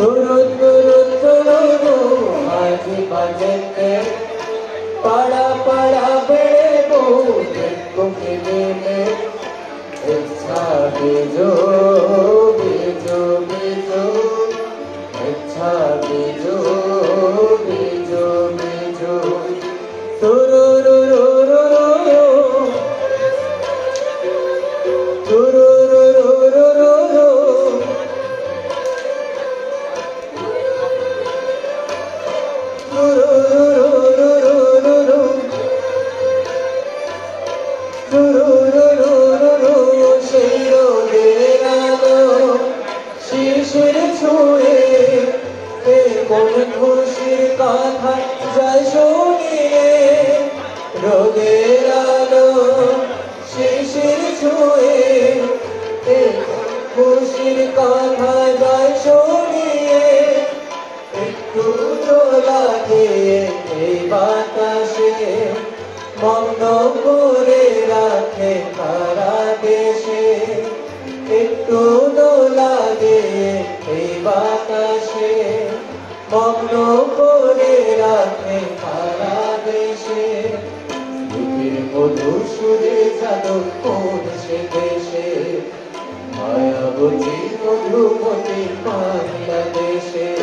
तुरु तुरु तुरु आज बजते पड़ा पड़ा बेबो देखो किने इच्छा बीजो बीजो बीजो इच्छा बीजो बीजो बीजो तुरु रु रु रु रु तुरु रु रु रु रु শিশির ছুঁয়ে কোন খুশির কথা যায় শুনিয়ে রোদের আলো শিশির ছুঁয়ে খুশির কথা যায় শুনিয়ে একটু দোলা দিয়ে এই বাতাসে মগ্ন করে রাখে তারা দেশে একটু দোলা দিয়ে এই বাতাসে মগ্ন করে রাখে তারা দেশে বুকের মধু সুরে জাদু কোন সে দেশে মায়াবতী মধুমতি বাংলাদেশে।